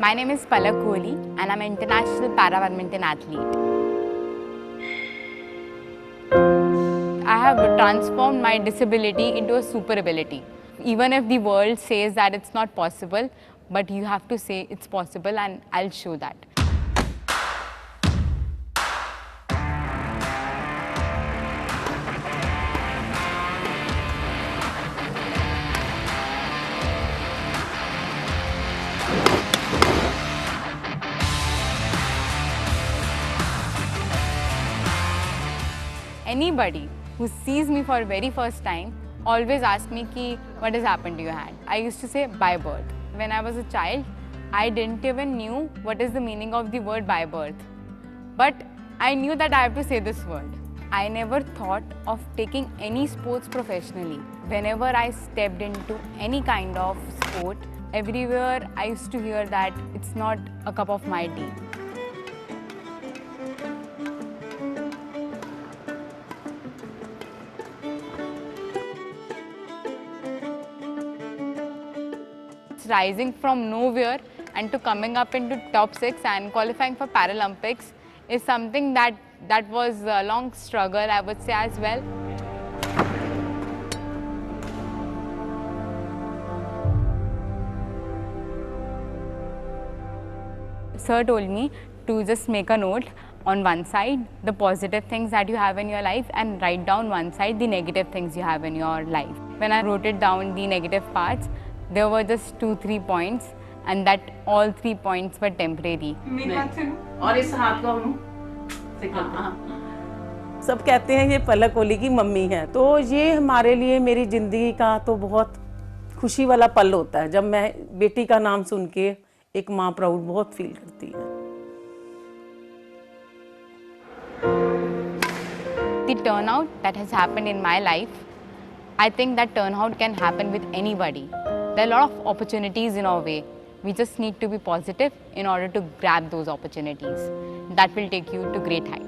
My name is Palak Kohli and I'm an international para-badminton athlete. I have transformed my disability into a super ability. Even if the world says that it's not possible, but you have to say it's possible and I'll show that. Anybody who sees me for the very first time always asks me ki, what has happened to your hand. I used to say by birth. When I was a child, I didn't even knew what is the meaning of the word by birth. But I knew that I have to say this word. I never thought of taking any sports professionally. Whenever I stepped into any kind of sport, everywhere I used to hear that it's not a cup of my tea. Rising from nowhere and to coming up into top 6 and qualifying for Paralympics is something that was a long struggle, I would say, as well. Sir told me to just make a note on one side the positive things that you have in your life and write down one side the negative things you have in your life. When I wrote it down, the negative parts, there were just 2-3 points and that all 3 points were temporary. और इस हाथ को हम सब कहते हैं ये पलक कोहली की मम्मी है, तो ये हमारे लिए मेरी ज़िंदगी का तो बहुत खुशी वाला पल होता है जब मैं बेटी का नाम सुन के एक माँ प्राउड बहुत फील करती है. The turnout that has happened in my life, I think that turnout can happen with anybody. There are a lot of opportunities in our way. We just need to be positive in order to grab those opportunities. That will take you to great heights.